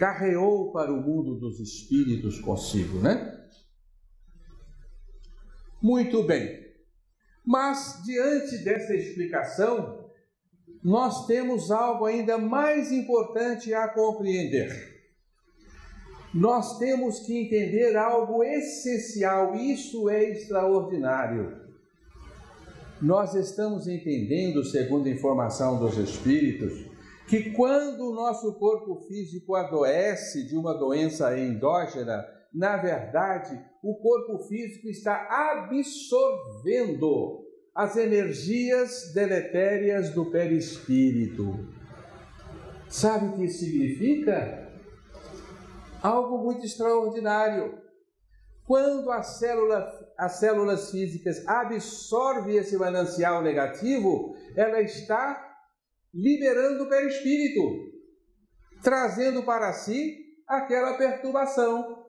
carreou para o mundo dos espíritos consigo, né? Muito bem. Mas, diante dessa explicação, nós temos algo ainda mais importante a compreender. Nós temos que entender algo essencial, isso é extraordinário. Nós estamos entendendo, segundo a informação dos Espíritos, que quando o nosso corpo físico adoece de uma doença endógena, na verdade, o corpo físico está absorvendo as energias deletérias do perispírito. Sabe o que isso significa? Algo muito extraordinário. Quando as células físicas absorvem esse manancial negativo, ela está liberando o perispírito, trazendo para si aquela perturbação.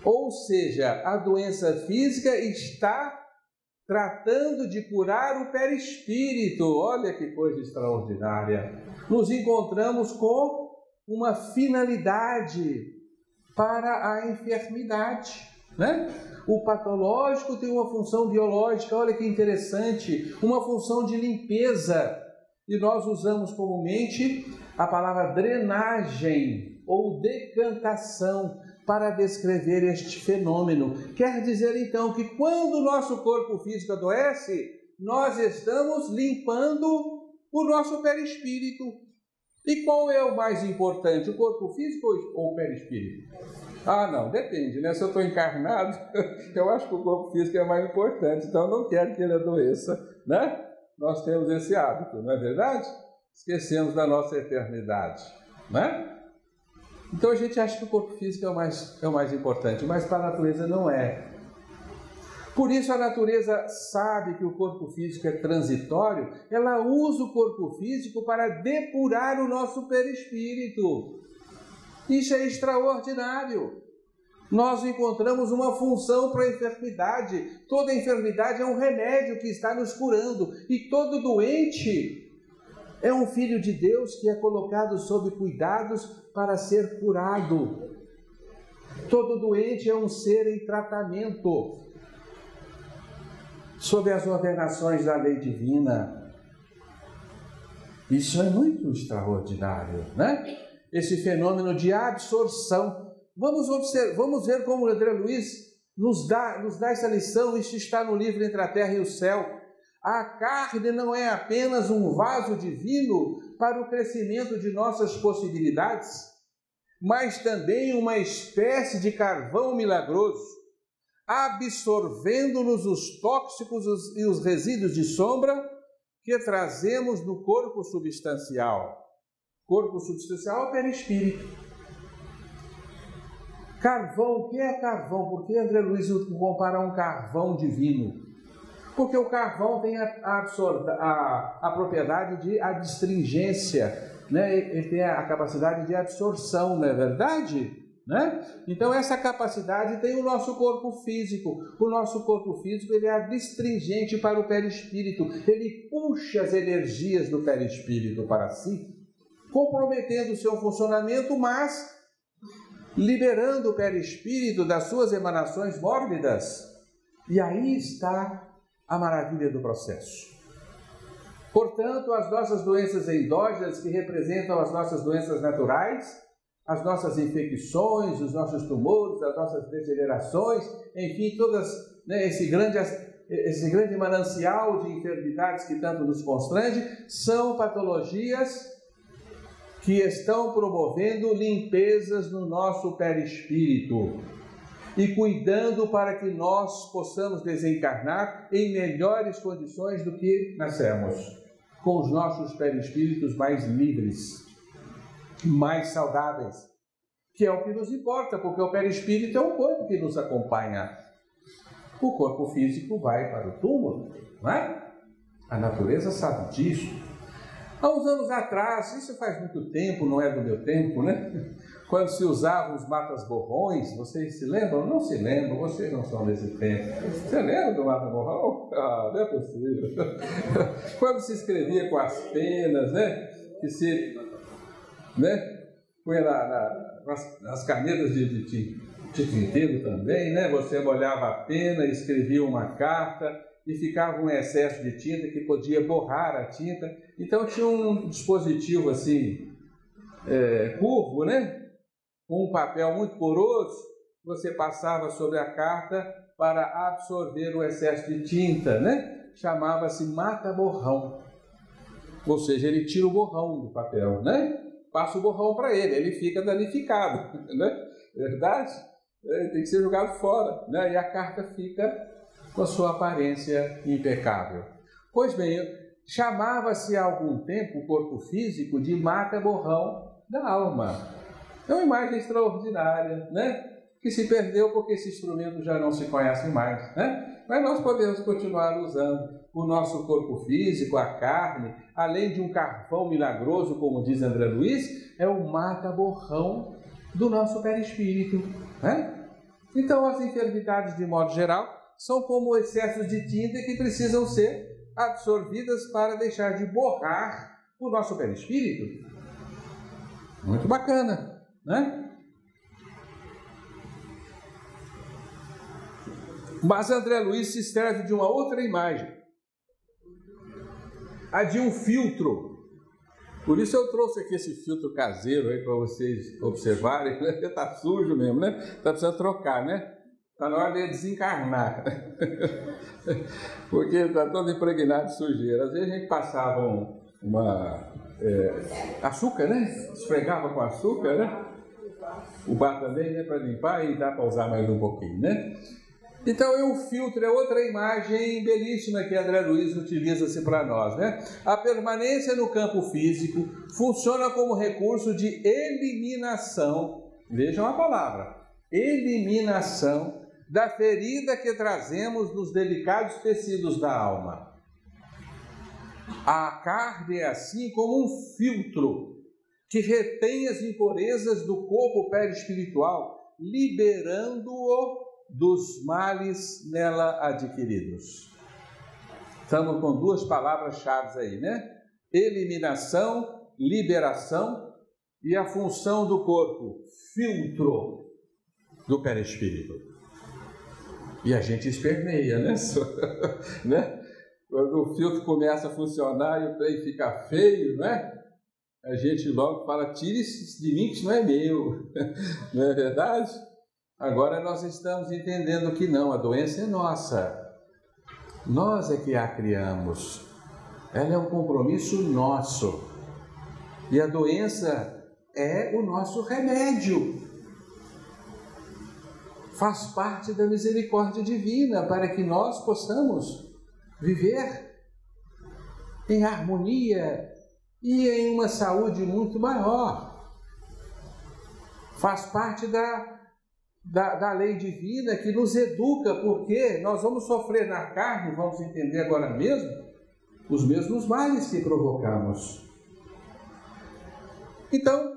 Ou seja, a doença física está tratando de curar o perispírito. Olha que coisa extraordinária. Nos encontramos com uma finalidade para a enfermidade, né? O patológico tem uma função biológica, olha que interessante, uma função de limpeza. E nós usamos comumente a palavra drenagem ou decantação para descrever este fenômeno. Quer dizer, então, que quando o nosso corpo físico adoece, nós estamos limpando o nosso perispírito. E qual é o mais importante, o corpo físico ou o perispírito? Ah, não, depende, né? Se eu estou encarnado, eu acho que o corpo físico é mais importante, então eu não quero que ele adoeça, né? Nós temos esse hábito, não é verdade? Esquecemos da nossa eternidade, né? Então a gente acha que o corpo físico é o mais importante, mas para a natureza não é. Por isso a natureza sabe que o corpo físico é transitório, ela usa o corpo físico para depurar o nosso perispírito. Isso é extraordinário. Nós encontramos uma função para a enfermidade. Toda enfermidade é um remédio que está nos curando. E todo doente é um filho de Deus que é colocado sob cuidados para ser curado. Todo doente é um ser em tratamento, sob as ordenações da lei divina. Isso é muito extraordinário, né? Esse fenômeno de absorção. Vamos ver como o André Luiz nos dá essa lição. Isso está no livro Entre a Terra e o Céu. A carne não é apenas um vaso divino para o crescimento de nossas possibilidades, mas também uma espécie de carvão milagroso, absorvendo-nos os tóxicos e os resíduos de sombra que trazemos no corpo substancial. Corpo substancial é o perispírito. Carvão, o que é carvão? Por que André Luiz compara um carvão divino? Porque o carvão tem a propriedade de adstringência, né? Ele tem a capacidade de absorção, não é verdade? Né? Então essa capacidade tem o nosso corpo físico. O nosso corpo físico ele é adstringente para o perispírito. Ele puxa as energias do perispírito para si, comprometendo o seu funcionamento, mas liberando o perispírito das suas emanações mórbidas. E aí está a maravilha do processo. Portanto, as nossas doenças endógenas, que representam as nossas doenças naturais, as nossas infecções, os nossos tumores, as nossas degenerações, enfim, todas, né, esse grande manancial de enfermidades que tanto nos constrange, são patologias que estão promovendo limpezas no nosso perispírito e cuidando para que nós possamos desencarnar em melhores condições do que nascemos, com os nossos perispíritos mais livres, mais saudáveis, que é o que nos importa, porque o perispírito é o corpo que nos acompanha. O corpo físico vai para o túmulo, não é? A natureza sabe disso. Há uns anos atrás, isso faz muito tempo, não é do meu tempo, né? Quando se usavam os matas-borrões, vocês se lembram? Não se lembram, vocês não são desse tempo. Você lembra do mata-borrão? Ah, não é possível. Quando se escrevia com as penas, né? punha nas canetas de tinteiro também, né? Você molhava a pena, escrevia uma carta e ficava um excesso de tinta que podia borrar a tinta. Então tinha um dispositivo assim, curvo, né? Com um papel muito poroso, você passava sobre a carta para absorver o excesso de tinta, né? Chamava-se mata-borrão. Ou seja, ele tira o borrão do papel, né? Passa o borrão para ele, ele fica danificado, né? Verdade? Tem que ser jogado fora, né? E a carta fica com a sua aparência impecável. Pois bem, chamava-se há algum tempo o corpo físico de mata-borrão da alma. É uma imagem extraordinária, né? Que se perdeu porque esse instrumento já não se conhece mais, né? Mas nós podemos continuar usando o nosso corpo físico, a carne, além de um carvão milagroso, como diz André Luiz, é o mata-borrão do nosso perispírito, né? Então, as enfermidades, de modo geral, são como excessos de tinta que precisam ser absorvidas para deixar de borrar o nosso perispírito. Muito bacana, né? Mas André Luiz se serve de uma outra imagem, a de um filtro. Por isso eu trouxe aqui esse filtro caseiro aí para vocês observarem. Está sujo mesmo, né? Está precisando trocar, né? Está na hora de desencarnar. Porque está todo impregnado de sujeira. Às vezes a gente passava açúcar, né? Esfregava com açúcar, né? O bar também, né? Para limpar e dá para usar mais um pouquinho, né? Então, o filtro é outra imagem belíssima que André Luiz utiliza-se para nós, né? A permanência no campo físico funciona como recurso de eliminação, vejam a palavra, eliminação da ferida que trazemos nos delicados tecidos da alma. A carne é assim como um filtro que retém as impurezas do corpo perispiritual, liberando-o dos males nela adquiridos. Estamos com duas palavras-chave aí, né? Eliminação, liberação e a função do corpo, filtro do perispírito. E a gente esperneia, né? Né? Quando o filtro começa a funcionar e o trem fica feio, né? A gente logo fala, tire isso de mim que isso não é meu. Não é verdade? Agora nós estamos entendendo que não, a doença é nossa. Nós é que a criamos. Ela é um compromisso nosso. E a doença é o nosso remédio. Faz parte da misericórdia divina para que nós possamos viver em harmonia e em uma saúde muito maior. Faz parte da lei divina que nos educa, porque nós vamos sofrer na carne, vamos entender agora mesmo, os mesmos males que provocamos. Então,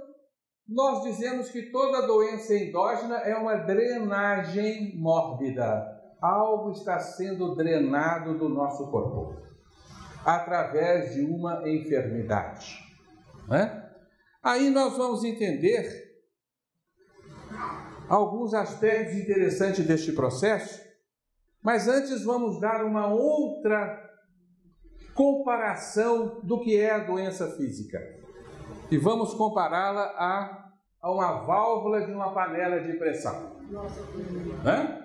nós dizemos que toda doença endógena é uma drenagem mórbida. Algo está sendo drenado do nosso corpo, através de uma enfermidade. Né? Aí nós vamos entender alguns aspectos interessantes deste processo, mas antes vamos dar uma outra comparação do que é a doença física. E vamos compará-la a uma válvula de uma panela de pressão. Né?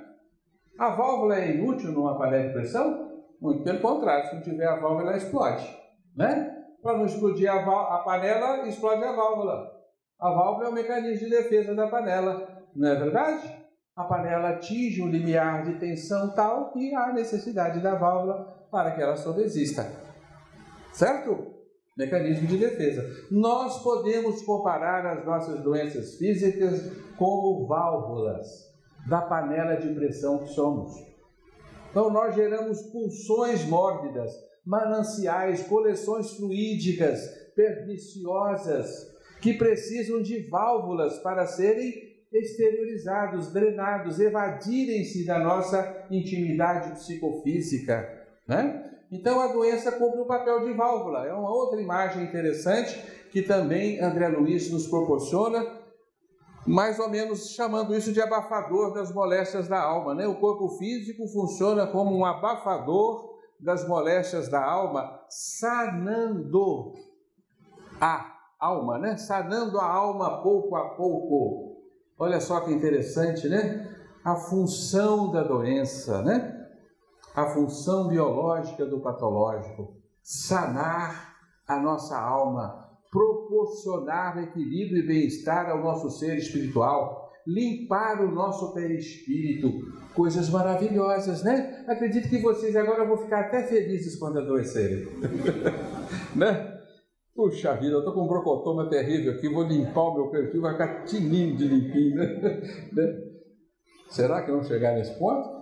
A válvula é inútil numa panela de pressão? Muito pelo contrário, se não tiver a válvula, ela explode. Né? Para não explodir a panela, explode a válvula. A válvula é o mecanismo de defesa da panela. Não é verdade? A panela atinge um limiar de tensão tal que há necessidade da válvula para que ela sobreexista. Certo? Mecanismo de defesa. Nós podemos comparar as nossas doenças físicas como válvulas da panela de pressão que somos. Então, nós geramos pulsões mórbidas, mananciais, coleções fluídicas, perniciosas, que precisam de válvulas para serem exteriorizados, drenados, evadirem-se da nossa intimidade psicofísica, né? Então a doença cumpre o papel de válvula. É uma outra imagem interessante que também André Luiz nos proporciona mais ou menos chamando isso de abafador das moléstias da alma, né? O corpo físico funciona como um abafador das moléstias da alma, sanando a alma, né? Sanando a alma pouco a pouco. Olha só que interessante, né? A função da doença, né? A função biológica do patológico. Sanar a nossa alma, proporcionar equilíbrio e bem-estar ao nosso ser espiritual, limpar o nosso perispírito, coisas maravilhosas, né? Acredito que vocês agora vão ficar até felizes quando adoecerem, né? Puxa vida, eu estou com um brocotoma terrível aqui, vou limpar o meu perfil, vai ficar tininho de limpinho, né? Será que vamos chegar nesse ponto?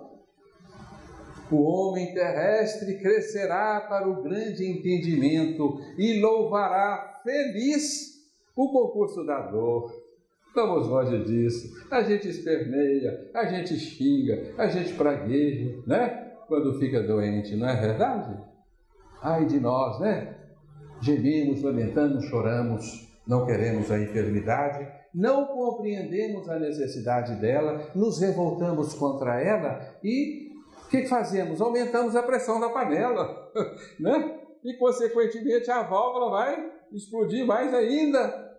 O homem terrestre crescerá para o grande entendimento e louvará feliz o concurso da dor. Estamos longe disso. A gente esperneia, a gente xinga, a gente pragueja, né? Quando fica doente, não é verdade? Ai de nós, né? Gememos, lamentamos, choramos, não queremos a enfermidade, não compreendemos a necessidade dela, nos revoltamos contra ela e o que fazemos? Aumentamos a pressão da panela, né? E, consequentemente, a válvula vai explodir mais ainda.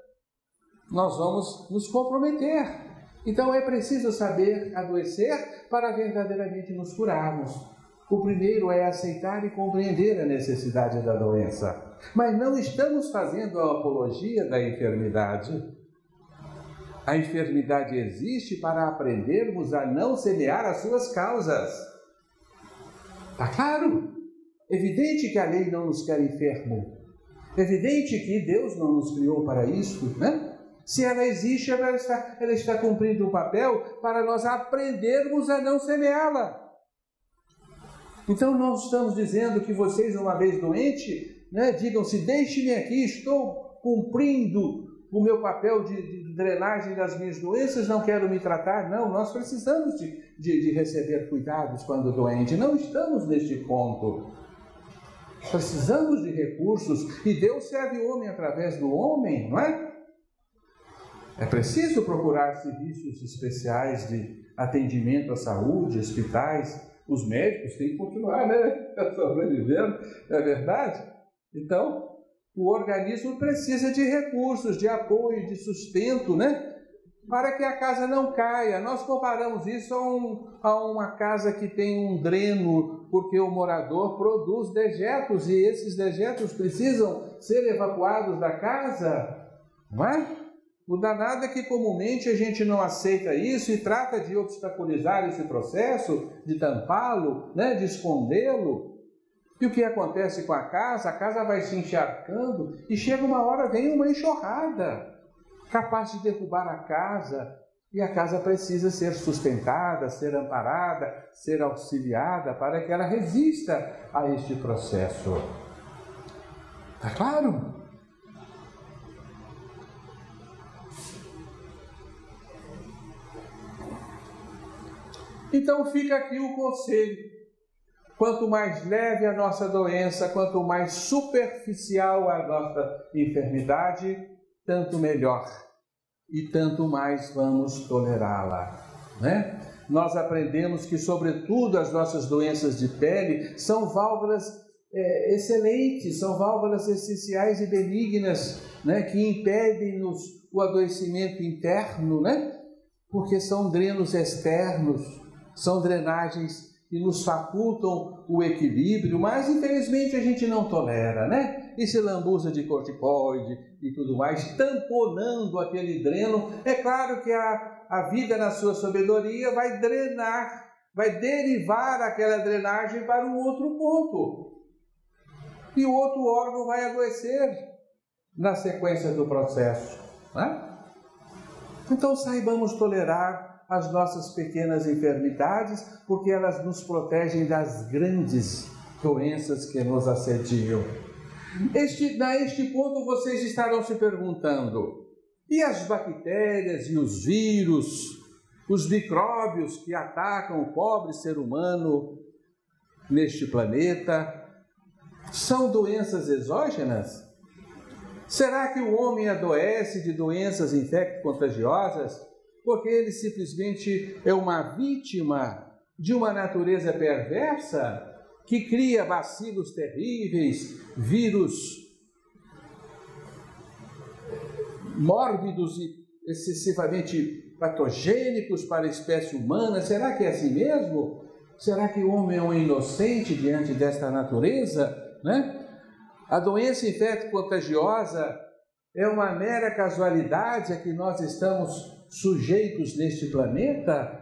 Nós vamos nos comprometer. Então, é preciso saber adoecer para verdadeiramente nos curarmos. O primeiro é aceitar e compreender a necessidade da doença. Mas não estamos fazendo a apologia da enfermidade. A enfermidade existe para aprendermos a não semear as suas causas. Está claro? Evidente que a lei não nos quer enfermo. Evidente que Deus não nos criou para isso, né? Se ela existe, ela está cumprindo um papel para nós aprendermos a não semeá-la. Então, nós estamos dizendo que vocês, uma vez doentes, né, digam-se, deixe-me aqui, estou cumprindo o meu papel de drenagem das minhas doenças, não quero me tratar. Não, nós precisamos de receber cuidados quando doente. Não estamos neste ponto. Precisamos de recursos e Deus serve o homem através do homem, não é? É preciso procurar serviços especiais de atendimento à saúde, hospitais. Os médicos têm que continuar, né? Sobrevivendo, é verdade? Então, o organismo precisa de recursos, de apoio, de sustento, né? Para que a casa não caia. Nós comparamos isso a uma casa que tem um dreno, porque o morador produz dejetos e esses dejetos precisam ser evacuados da casa, não é? O danado é que comumente a gente não aceita isso e trata de obstaculizar esse processo, de tampá-lo, né? De escondê-lo. E o que acontece com a casa vai se encharcando e chega uma hora, vem uma enxurrada, capaz de derrubar a casa, e a casa precisa ser sustentada, ser amparada, ser auxiliada para que ela resista a este processo. Está claro? Então fica aqui o conselho. Quanto mais leve a nossa doença, quanto mais superficial a nossa enfermidade, tanto melhor e tanto mais vamos tolerá-la, né? Nós aprendemos que, sobretudo, as nossas doenças de pele são válvulas excelentes, são válvulas essenciais e benignas, né? Que impedem-nos o adoecimento interno, né? Porque são drenos externos, são drenagens que nos facultam o equilíbrio, mas infelizmente a gente não tolera, né? E se lambuza de corticoide e tudo mais, tamponando aquele dreno. É claro que a vida, na sua sabedoria, vai drenar, vai derivar aquela drenagem para um outro ponto. E o outro órgão vai adoecer na sequência do processo, né? Então saibamos tolerar as nossas pequenas enfermidades, porque elas nos protegem das grandes doenças que nos assediam. Neste ponto vocês estarão se perguntando, e as bactérias e os vírus, os micróbios que atacam o pobre ser humano neste planeta, são doenças exógenas? Será que o homem adoece de doenças infecto-contagiosas? porque ele simplesmente é uma vítima de uma natureza perversa que cria bacilos terríveis, vírus mórbidos e excessivamente patogênicos para a espécie humana. Será que é assim mesmo? Será que o homem é um inocente diante desta natureza, né? A doença infecto-contagiosa é uma mera casualidade a que nós estamos sujeitos neste planeta?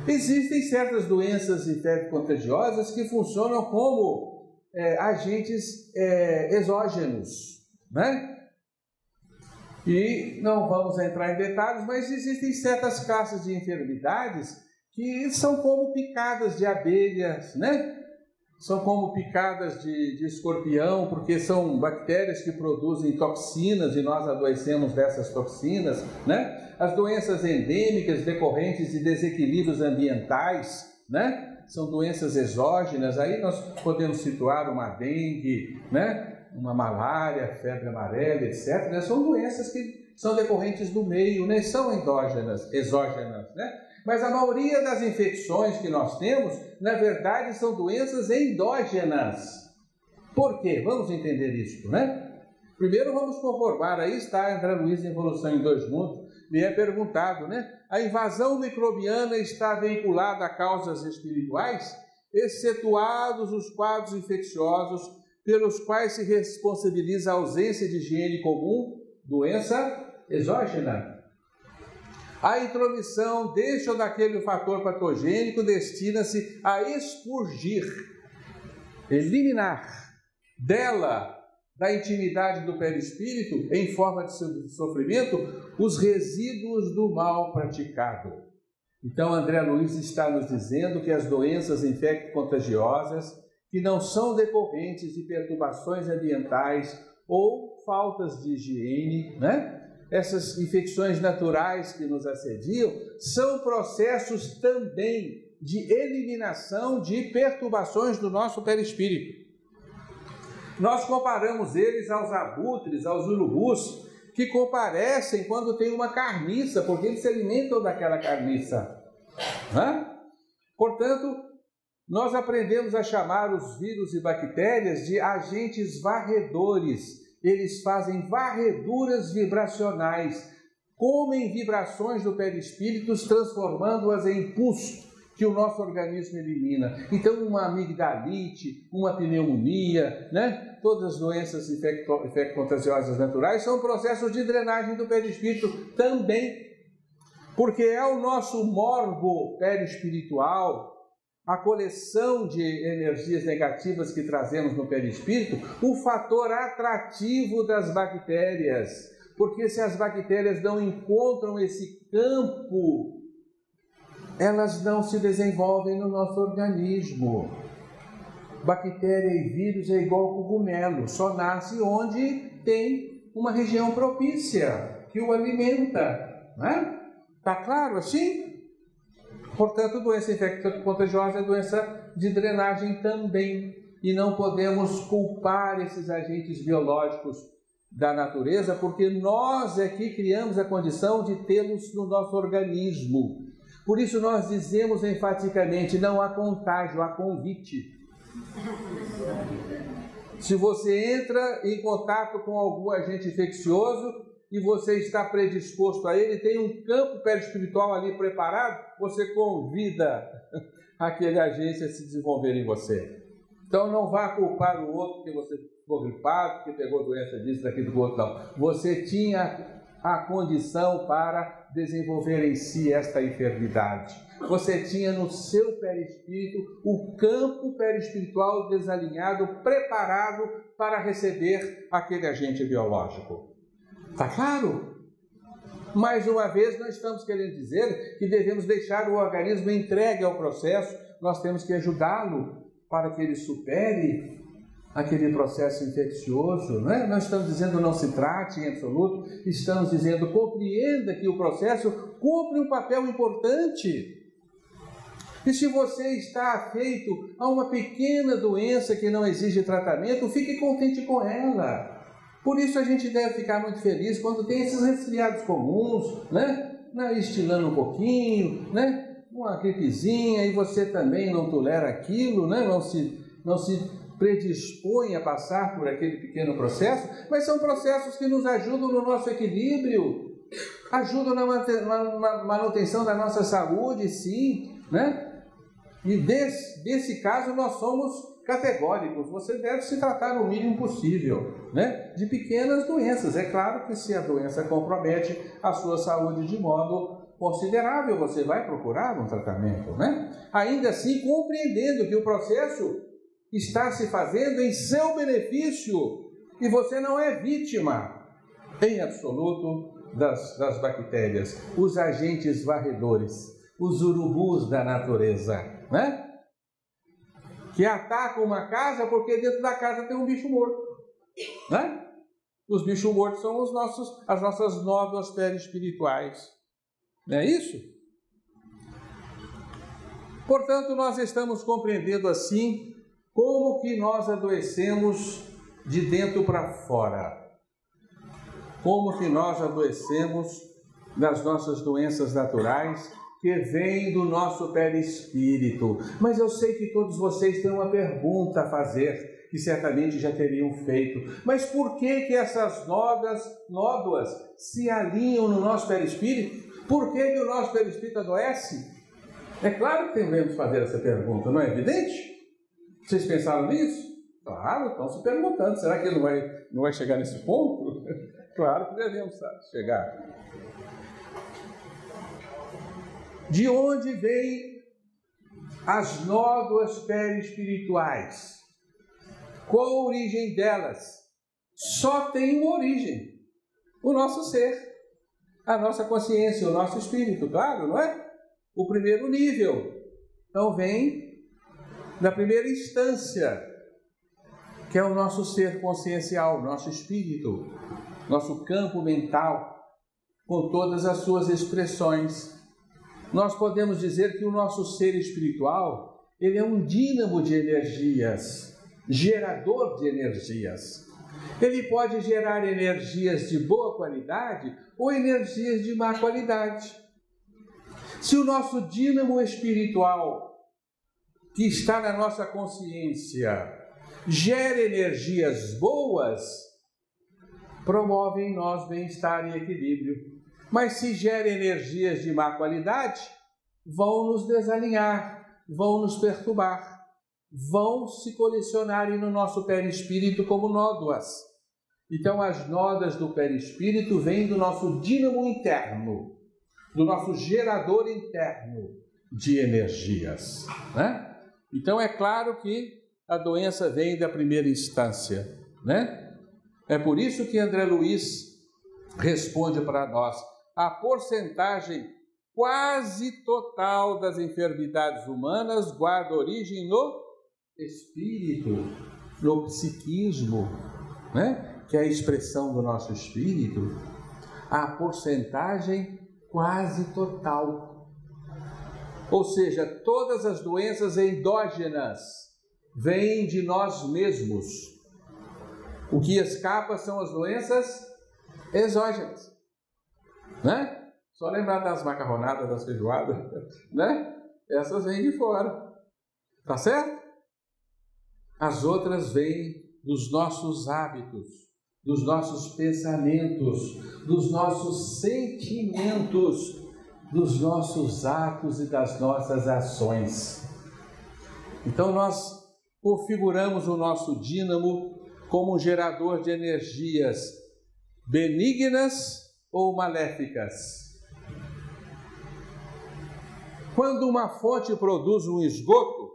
Existem certas doenças infecto-contagiosas que funcionam como agentes exógenos, né? E não vamos entrar em detalhes, mas existem certas classes de enfermidades que são como picadas de abelhas, né? São como picadas de escorpião, porque são bactérias que produzem toxinas e nós adoecemos dessas toxinas, né? As doenças endêmicas decorrentes de desequilíbrios ambientais, né? São doenças exógenas, aí nós podemos situar uma dengue, né? Uma malária, febre amarela, etc. Né? São doenças que são decorrentes do meio, né? São endógenas, exógenas, né? Mas a maioria das infecções que nós temos, na verdade, são doenças endógenas. Por quê? Vamos entender isso, né? Primeiro vamos conformar, aí está André Luiz em Evolução em Dois Mundos, me é perguntado, né? A invasão microbiana está vinculada a causas espirituais, excetuados os quadros infecciosos pelos quais se responsabiliza a ausência de higiene comum, doença exógena. A intromissão deste ou daquele fator patogênico destina-se a expurgir, eliminar dela, da intimidade do perispírito, em forma de sofrimento, os resíduos do mal praticado. Então, André Luiz está nos dizendo que as doenças infecto-contagiosas, que não são decorrentes de perturbações ambientais ou faltas de higiene, né? Essas infecções naturais que nos assediam, são processos também de eliminação de perturbações do nosso perispírito. Nós comparamos eles aos abutres, aos urubus, que comparecem quando tem uma carniça, porque eles se alimentam daquela carniça. Portanto, nós aprendemos a chamar os vírus e bactérias de agentes varredores. Eles fazem varreduras vibracionais, comem vibrações do perispírito, transformando-as em pus que o nosso organismo elimina. Então, uma amigdalite, uma pneumonia, né? Todas as doenças infecto-contagiosas naturais são processos de drenagem do perispírito também, porque é o nosso morbo perispiritual, a coleção de energias negativas que trazemos no perispírito, o fator atrativo das bactérias. Porque se as bactérias não encontram esse campo, elas não se desenvolvem no nosso organismo. Bactéria e vírus é igual cogumelo, só nasce onde tem uma região propícia, que o alimenta. Né? Tá claro assim? Portanto, doença infecto-contagiosa é doença de drenagem também. E não podemos culpar esses agentes biológicos da natureza, porque nós é que criamos a condição de tê-los no nosso organismo. Por isso nós dizemos enfaticamente, não há contágio, há convite. Se você entra em contato com algum agente infeccioso, e você está predisposto a ele, tem um campo perispiritual ali preparado, você convida aquele agente a se desenvolver em você. Então não vá culpar o outro porque você ficou gripado, porque pegou doença disso, daquilo, do outro, não. Você tinha a condição para desenvolver em si esta enfermidade. Você tinha no seu perispírito o campo perispiritual desalinhado, preparado para receber aquele agente biológico. Está claro? Mais uma vez, nós estamos querendo dizer que devemos deixar o organismo entregue ao processo, nós temos que ajudá-lo para que ele supere aquele processo infeccioso. Não é? Nós estamos dizendo não se trate em absoluto, estamos dizendo compreenda que o processo cumpre um papel importante. E se você está afeito a uma pequena doença que não exige tratamento, fique contente com ela. Por isso a gente deve ficar muito feliz quando tem esses resfriados comuns, né? Estilando um pouquinho, né? Uma gripezinha, e você também não tolera aquilo, né? Não se predispõe a passar por aquele pequeno processo, mas são processos que nos ajudam no nosso equilíbrio, ajudam na manutenção da nossa saúde, sim, né? E desse caso nós somos categóricos. Você deve se tratar o mínimo possível, né? De pequenas doenças. É claro que se a doença compromete a sua saúde de modo considerável, você vai procurar um tratamento, né? Ainda assim, compreendendo que o processo está se fazendo em seu benefício e você não é vítima, em absoluto, das bactérias, os agentes varredores, os urubus da natureza, né? Que atacam uma casa porque dentro da casa tem um bicho morto, né? Os bichos mortos são as nossas nódoas perispirituais, não é isso? Portanto, nós estamos compreendendo assim como que nós adoecemos de dentro para fora, como que nós adoecemos das nossas doenças naturais que vêm do nosso perispírito. Mas eu sei que todos vocês têm uma pergunta a fazer, que certamente já teriam feito. Mas por que essas nódoas se alinham no nosso perispírito? Por que o nosso perispírito adoece? É claro que devemos fazer essa pergunta, não é evidente? Vocês pensaram nisso? Claro, estão se perguntando, será que ele não vai chegar nesse ponto? Claro que devemos chegar. De onde vêm as nódoas perispirituais? Qual a origem delas? Só tem uma origem: o nosso ser, a nossa consciência, o nosso espírito, claro, não é? O primeiro nível. Então vem da primeira instância, que é o nosso ser consciencial, nosso espírito, nosso campo mental, com todas as suas expressões. Nós podemos dizer que o nosso ser espiritual, ele é um dínamo de energias, gerador de energias. Ele pode gerar energias de boa qualidade ou energias de má qualidade. Se o nosso dínamo espiritual, que está na nossa consciência, gera energias boas, promove em nós bem-estar e equilíbrio. Mas se gera energias de má qualidade, vão nos desalinhar, vão nos perturbar, vão se colecionarem no nosso perispírito como nódoas. Então as nódoas do perispírito vêm do nosso dínamo interno, do nosso gerador interno de energias, né? Então é claro que a doença vem da primeira instância, né? É por isso que André Luiz responde para nós: a porcentagem quase total das enfermidades humanas guarda origem no espírito, no psiquismo, né? Que é a expressão do nosso espírito. A porcentagem quase total. Ou seja, todas as doenças endógenas vêm de nós mesmos. O que escapa são as doenças exógenas, né? Só lembrar das macarronadas, das feijoadas, né? Essas vêm de fora, tá certo? As outras vêm dos nossos hábitos, dos nossos pensamentos, dos nossos sentimentos, dos nossos atos e das nossas ações. Então nós configuramos o nosso dínamo como um gerador de energias benignas ou maléficas. Quando uma fonte produz um esgoto,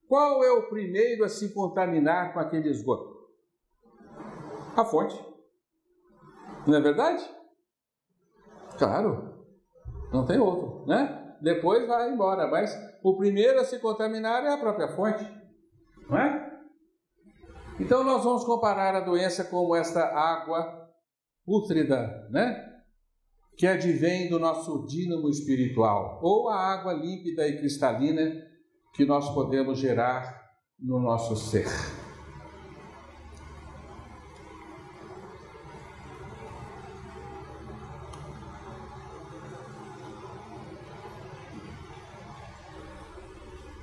qual é o primeiro a se contaminar com aquele esgoto? A fonte. Não é verdade? Claro. Não tem outro, né? Depois vai embora, mas o primeiro a se contaminar é a própria fonte, não é? Então nós vamos comparar a doença como esta água pútrida, né? Que advém do nosso dínamo espiritual, ou a água límpida e cristalina que nós podemos gerar no nosso ser.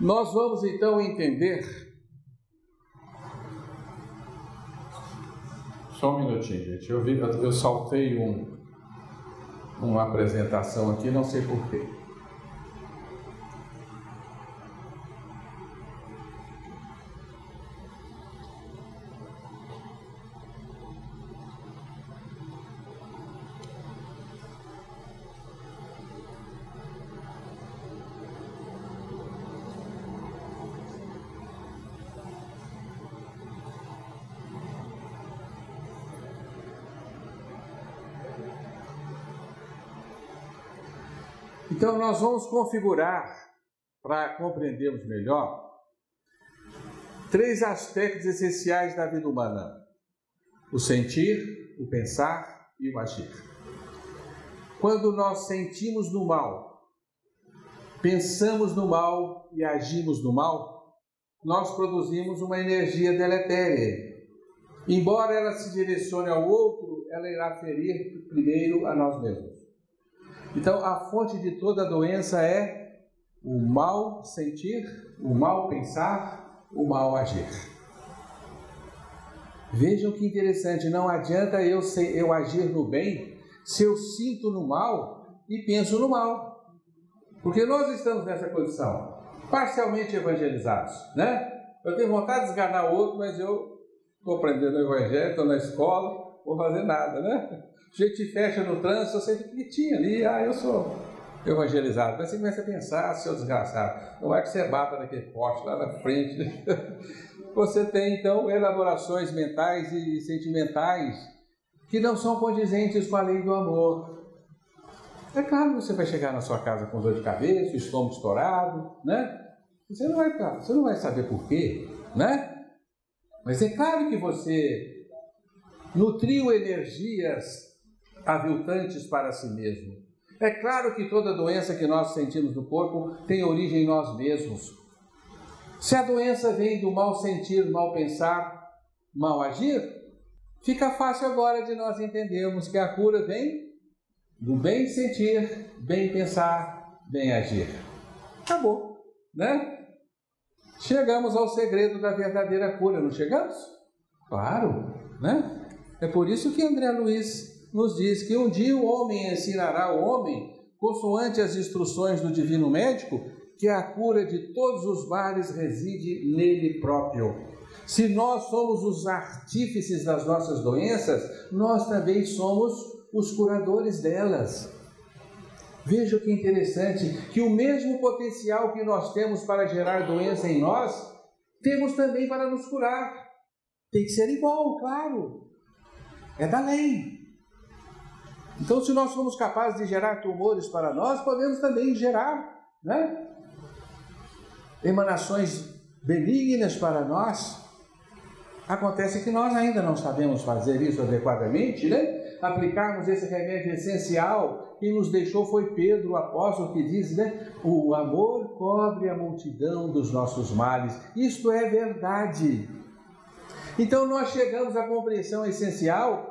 Nós vamos então entender. Só um minutinho, gente. Eu saltei uma apresentação aqui, não sei porquê. Então, nós vamos configurar, para compreendermos melhor, 3 aspectos essenciais da vida humana: o sentir, o pensar e o agir. Quando nós sentimos no mal, pensamos no mal e agimos no mal, nós produzimos uma energia deletéria. Embora ela se direcione ao outro, ela irá ferir primeiro a nós mesmos. Então, a fonte de toda doença é o mal sentir, o mal pensar, o mal agir. Vejam que interessante, não adianta eu agir no bem se eu sinto no mal e penso no mal. Porque nós estamos nessa condição, parcialmente evangelizados, né? Eu tenho vontade de esganar o outro, mas eu estou aprendendo o evangelho, estou na escola, não vou fazer nada, né? O jeito te fecha no trânsito, você fica quietinho ali, eu sou evangelizado. Mas você começa a pensar, seu desgraçado, não é que você bata naquele poste lá na frente. Né? Você tem, então, elaborações mentais e sentimentais que não são condizentes com a lei do amor. É claro que você vai chegar na sua casa com dor de cabeça, estômago estourado, né? Você não vai saber por quê, né? Mas é claro que você nutriu energias aviltantes para si mesmo. É claro que toda doença que nós sentimos no corpo tem origem em nós mesmos. Se a doença vem do mal sentir, mal pensar, mal agir, fica fácil agora de nós entendermos que a cura vem do bem sentir, bem pensar, bem agir. Acabou, né? Chegamos ao segredo da verdadeira cura, não chegamos? Claro, né? É por isso que André Luiz nos diz que um dia o homem ensinará ao homem, consoante as instruções do divino médico, que a cura de todos os males reside nele próprio. Se nós somos os artífices das nossas doenças, nós também somos os curadores delas. Veja que interessante, que o mesmo potencial que nós temos para gerar doença em nós, temos também para nos curar. Tem que ser igual, claro. É da lei. Então, se nós somos capazes de gerar tumores para nós, podemos também gerar, né, emanações benignas para nós. Acontece que nós ainda não sabemos fazer isso adequadamente, né? Aplicarmos esse remédio essencial. Quem nos deixou foi Pedro, o apóstolo, que diz, né? O amor cobre a multidão dos nossos males. Isto é verdade. Então, nós chegamos à compreensão essencial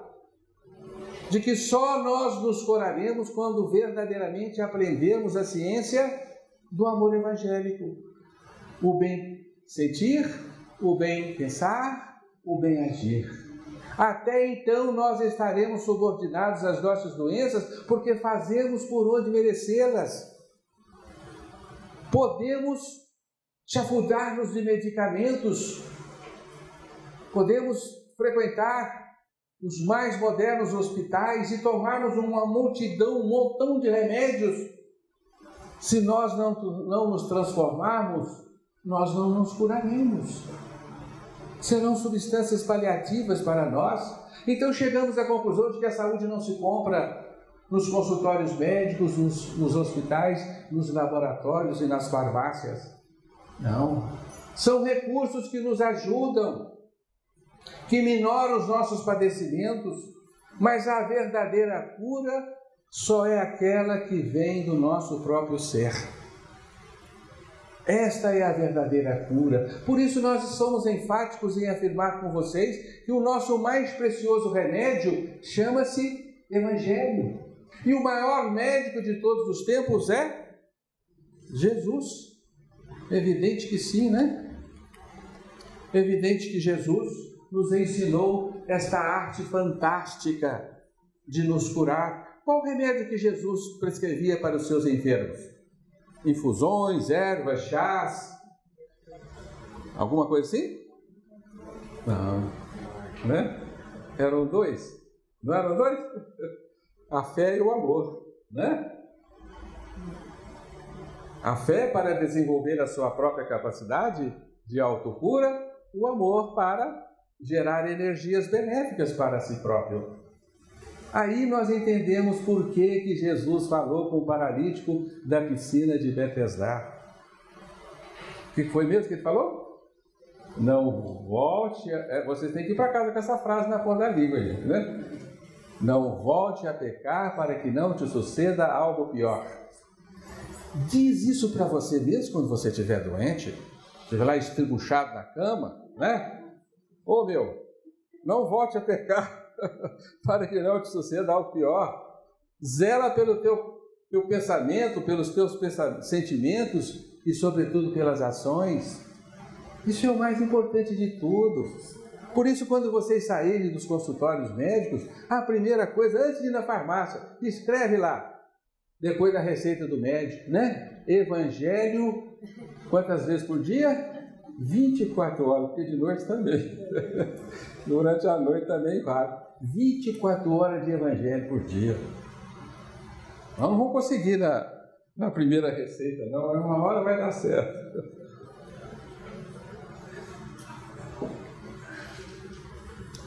de que só nós nos curaremos quando verdadeiramente aprendermos a ciência do amor evangélico. O bem sentir, o bem pensar, o bem agir. Até então nós estaremos subordinados às nossas doenças porque fazemos por onde merecê-las. Podemos chafurdar-nos de medicamentos, podemos frequentar os mais modernos hospitais e tomarmos uma multidão, um montão de remédios. Se nós não nos transformarmos, nós não nos curaremos. Serão substâncias paliativas para nós. Então chegamos à conclusão de que a saúde não se compra nos consultórios médicos, nos hospitais, nos laboratórios e nas farmácias. Não. São recursos que nos ajudam, que minoram os nossos padecimentos, mas a verdadeira cura só é aquela que vem do nosso próprio ser. Esta é a verdadeira cura. Por isso nós somos enfáticos em afirmar com vocês que o nosso mais precioso remédio chama-se Evangelho. E o maior médico de todos os tempos é Jesus. Evidente que sim, né? Evidente que Jesus nos ensinou esta arte fantástica de nos curar. Qual o remédio que Jesus prescrevia para os seus enfermos? Infusões, ervas, chás? Alguma coisa assim? Não. Né? Eram dois. Não eram dois? A fé e o amor, né? A fé para desenvolver a sua própria capacidade de autocura, o amor para gerar energias benéficas para si próprio. Aí nós entendemos por que Jesus falou com o paralítico da piscina de Betesda. O que foi mesmo que ele falou? Não volte, vocês têm que ir para casa com essa frase na ponta da língua, gente, né? Não volte a pecar para que não te suceda algo pior. Diz isso para você mesmo quando você estiver doente, estiver lá estribuchado na cama, né? Ô meu, não volte a pecar para que não te suceda algo pior. Zela pelo teu pensamento, pelos teus sentimentos e, sobretudo, pelas ações. Isso é o mais importante de tudo. Por isso, quando vocês saírem dos consultórios médicos, a primeira coisa, antes de ir na farmácia, escreve lá, depois da receita do médico, né? Evangelho, quantas vezes por dia? 24 horas, porque de noite também. Durante a noite também vale. 24 horas de evangelho por dia. Nós não vamos conseguir na primeira receita, não. Uma hora vai dar certo.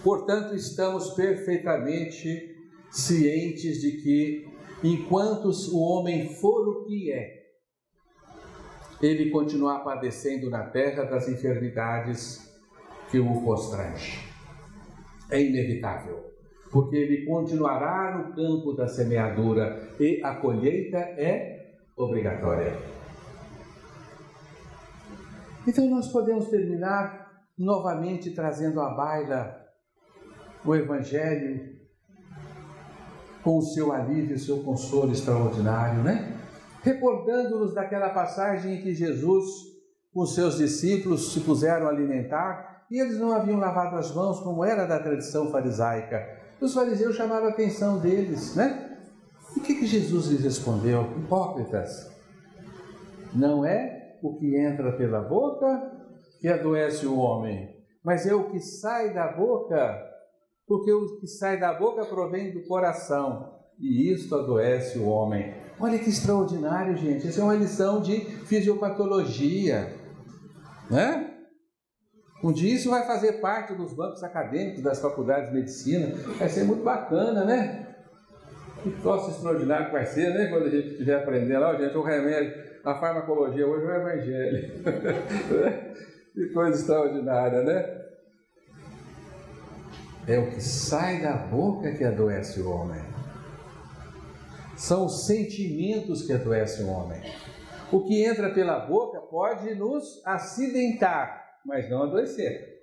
Portanto, estamos perfeitamente cientes de que, enquanto o homem for o que é, ele continuar padecendo na terra das enfermidades que o constrange. É inevitável, porque ele continuará no campo da semeadura e a colheita é obrigatória. Então nós podemos terminar novamente trazendo à baila o Evangelho com o seu alívio, o seu consolo extraordinário, né? Recordando-nos daquela passagem em que Jesus, com seus discípulos, se puseram a alimentar e eles não haviam lavado as mãos, como era da tradição farisaica. Os fariseus chamaram a atenção deles, né? E o que Jesus lhes respondeu? Hipócritas, não é o que entra pela boca que adoece o homem, mas é o que sai da boca, porque o que sai da boca provém do coração, e isto adoece o homem. Olha que extraordinário, gente. Isso é uma lição de fisiopatologia, né? Um dia isso vai fazer parte dos bancos acadêmicos das faculdades de medicina. Vai ser muito bacana, né? Que troço extraordinário que vai ser, né? Quando a gente estiver aprendendo lá, gente, o remédio, a farmacologia hoje é o evangelho. Que coisa extraordinária, né? É o que sai da boca que adoece o homem. São os sentimentos que adoecem o homem. O que entra pela boca pode nos acidentar, mas não adoecer.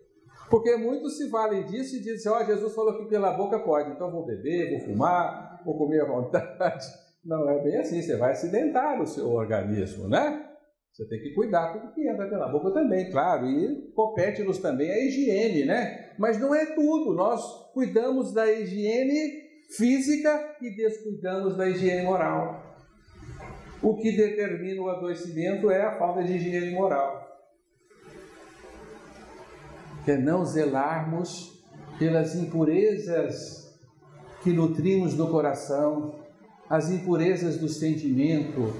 Porque muitos se valem disso e dizem, Jesus falou que pela boca pode, então vou beber, vou fumar, vou comer à vontade. Não é bem assim, você vai acidentar o seu organismo, né? Você tem que cuidar do que entra pela boca também, claro, e compete-nos também a higiene, né? Mas não é tudo, nós cuidamos da higiene física e descuidamos da higiene moral. O que determina o adoecimento é a falta de higiene moral. Que é não zelarmos pelas impurezas que nutrimos no coração, as impurezas do sentimento,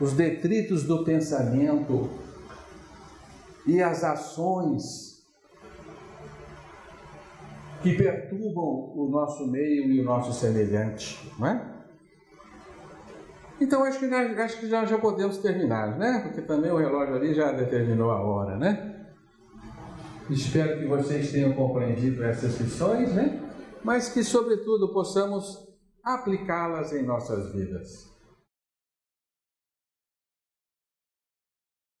os detritos do pensamento e as ações que perturbam o nosso meio e o nosso semelhante, não é? Então acho que já podemos terminar, né? Porque também o relógio ali já determinou a hora, né? Espero que vocês tenham compreendido essas lições, né? Mas que, sobretudo, possamos aplicá-las em nossas vidas.